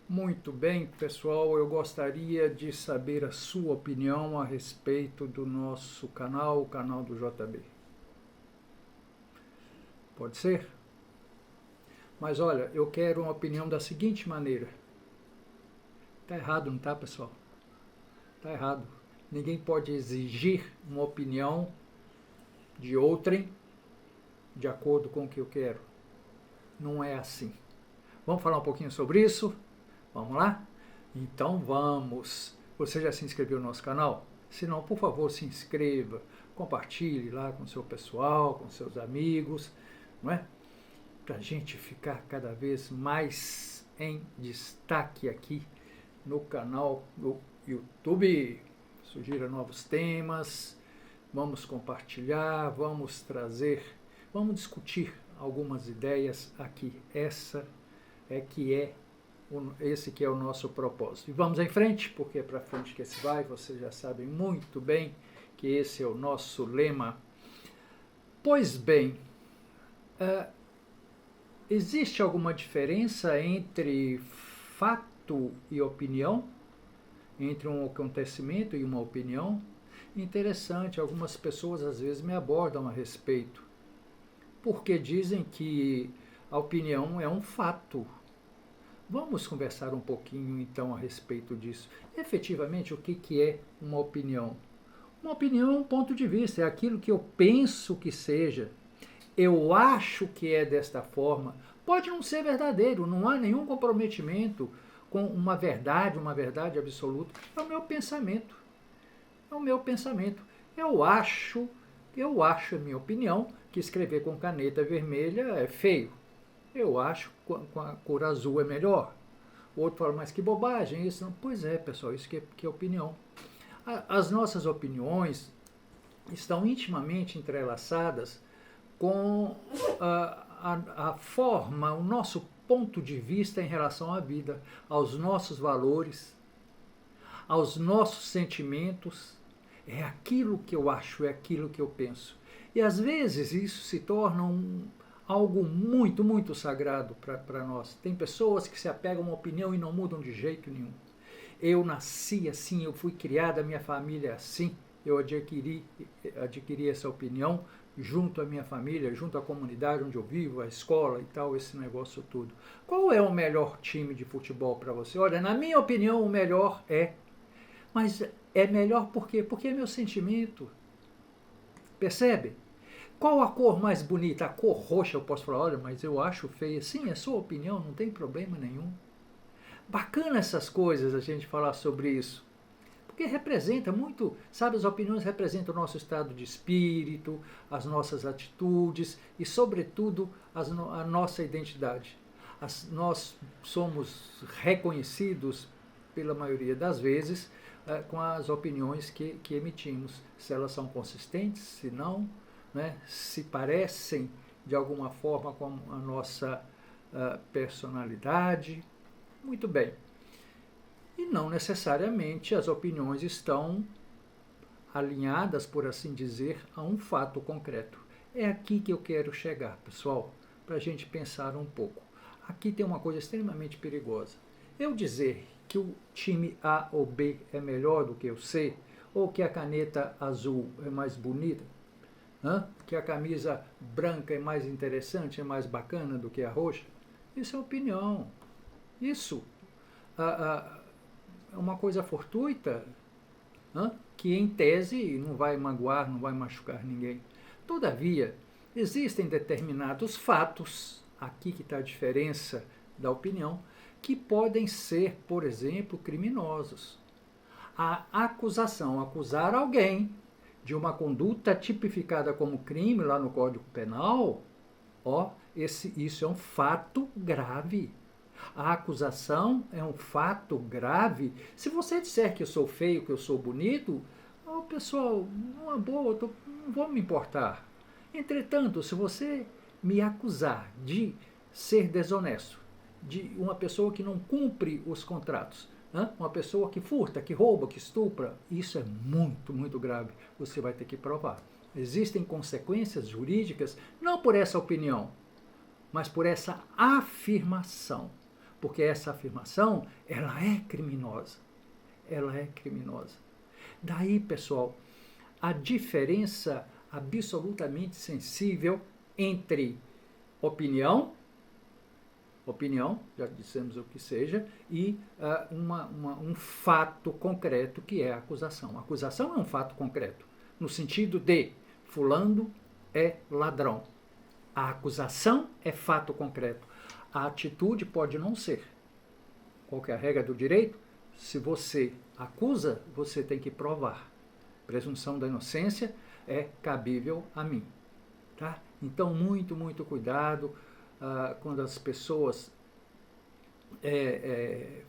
Muito bem, pessoal, eu gostaria de saber a sua opinião a respeito do nosso canal, o canal do JB. Pode ser? Mas olha, eu quero uma opinião da seguinte maneira. Tá errado, não tá, pessoal? Tá errado. Ninguém pode exigir uma opinião de outrem de acordo com o que eu quero. Não é assim. Vamos falar um pouquinho sobre isso? Vamos lá? Então vamos. Você já se inscreveu no nosso canal? Se não, por favor, se inscreva, compartilhe lá com o seu pessoal, com seus amigos, não é? Para a gente ficar cada vez mais em destaque aqui no canal do YouTube. Sugira novos temas, vamos compartilhar, vamos trazer, vamos discutir algumas ideias aqui. Esse que é o nosso propósito. E vamos em frente, porque é para frente que se vai, vocês já sabem muito bem que esse é o nosso lema. Pois bem, existe alguma diferença entre fato e opinião? Entre um acontecimento e uma opinião? Interessante, algumas pessoas às vezes me abordam a respeito, porque dizem que a opinião é um fato. Vamos conversar um pouquinho então a respeito disso. Efetivamente, o que é uma opinião? Uma opinião é um ponto de vista, é aquilo que eu penso que seja. Eu acho que é desta forma. Pode não ser verdadeiro, não há nenhum comprometimento com uma verdade absoluta. É o meu pensamento. É o meu pensamento. Eu acho, é minha opinião, que escrever com caneta vermelha é feio. Eu acho que com a cor azul é melhor. O outro fala, mas que bobagem isso. Não. Pois é, pessoal, isso que é opinião. As nossas opiniões estão intimamente entrelaçadas com a forma, o nosso ponto de vista em relação à vida, aos nossos valores, aos nossos sentimentos. É aquilo que eu acho, é aquilo que eu penso. E às vezes isso se torna algo muito, muito sagrado para nós. Tem pessoas que se apegam a uma opinião e não mudam de jeito nenhum. Eu nasci assim, eu fui criada, minha família é assim, eu adquiri essa opinião junto à minha família, junto à comunidade onde eu vivo, à escola e tal, esse negócio tudo. Qual é o melhor time de futebol para você? Olha, na minha opinião, o melhor é. Mas é melhor por quê? Porque é meu sentimento. Percebe? Qual a cor mais bonita? A cor roxa, eu posso falar, olha, mas eu acho feia. Sim, é sua opinião, não tem problema nenhum. Bacana essas coisas, a gente falar sobre isso. Porque representa muito, sabe, as opiniões representam o nosso estado de espírito, as nossas atitudes e, sobretudo, a nossa identidade. Nós somos reconhecidos, pela maioria das vezes, com as opiniões que emitimos. Se elas são consistentes, se não, né, se parecem de alguma forma com a nossa personalidade. Muito bem. E não necessariamente as opiniões estão alinhadas, por assim dizer, a um fato concreto. É aqui que eu quero chegar, pessoal, para a gente pensar um pouco. Aqui tem uma coisa extremamente perigosa. Eu dizer que o time A ou B é melhor do que o C, ou que a caneta azul é mais bonita, que a camisa branca é mais interessante, é mais bacana do que a roxa, isso é opinião. Isso é uma coisa fortuita, que em tese não vai magoar, não vai machucar ninguém. Todavia, existem determinados fatos, aqui que está a diferença da opinião, que podem ser, por exemplo, criminosos. A acusação, acusar alguém de uma conduta tipificada como crime lá no Código Penal, isso é um fato grave. A acusação é um fato grave. Se você disser que eu sou feio, que eu sou bonito, pessoal, numa boa, não vou me importar. Entretanto, se você me acusar de ser desonesto, de uma pessoa que não cumpre os contratos, uma pessoa que furta, que rouba, que estupra, isso é muito, muito grave. Você vai ter que provar. Existem consequências jurídicas, não por essa opinião, mas por essa afirmação. porque essa afirmação, ela é criminosa. Ela é criminosa. Daí, pessoal, a diferença absolutamente sensível entre opinião, já dissemos o que seja, e um fato concreto que é a acusação. A acusação é um fato concreto, no sentido de fulano é ladrão. A acusação é fato concreto. A atitude pode não ser. Qual que é a regra do direito? Se você acusa, você tem que provar. Presunção da inocência é cabível a mim. Tá? Então, muito cuidado quando as pessoas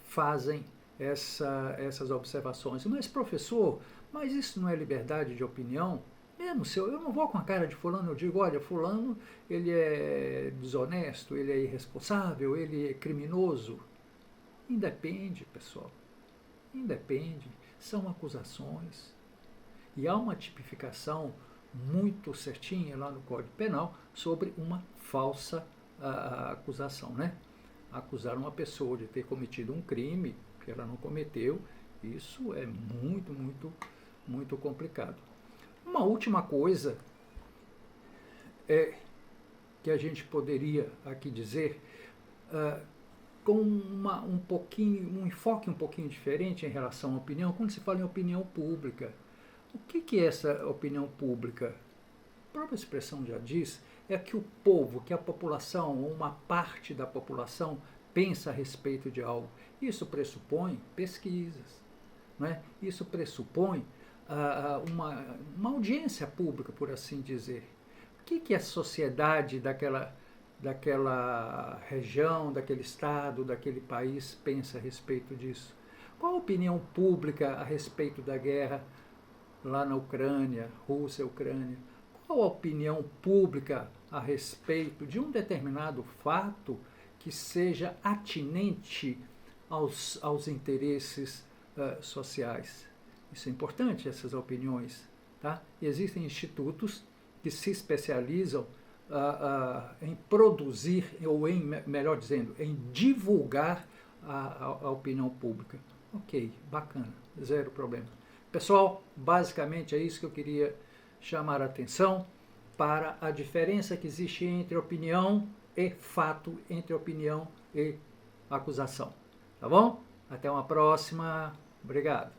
fazem essas observações. Mas, professor, mas isso não é liberdade de opinião? Mesmo se eu não vou com a cara de fulano, eu digo, olha, fulano, ele é desonesto, ele é irresponsável, ele é criminoso. Independe, pessoal. Independe. São acusações. E há uma tipificação muito certinha lá no Código Penal sobre uma falsa acusação, né? Acusar uma pessoa de ter cometido um crime que ela não cometeu, isso é muito complicado. Uma última coisa que a gente poderia aqui dizer, com um enfoque um pouquinho diferente em relação à opinião, quando se fala em opinião pública. O que é essa opinião pública? A própria expressão já diz, é que o povo, que a população, ou uma parte da população, pensa a respeito de algo. Isso pressupõe pesquisas, né? Isso pressupõe uma audiência pública, por assim dizer. O que a sociedade daquela região, daquele estado, daquele país pensa a respeito disso? Qual a opinião pública a respeito da guerra lá na Ucrânia, Rússia, Ucrânia? Qual a opinião pública a respeito de um determinado fato que seja atinente aos interesses sociais? Isso é importante, essas opiniões. Tá? Existem institutos que se especializam em produzir, ou melhor dizendo, em divulgar a opinião pública. Ok, bacana, zero problema. Pessoal, basicamente é isso que eu queria chamar a atenção para a diferença que existe entre opinião e fato, entre opinião e acusação. Tá bom? Até uma próxima. Obrigado.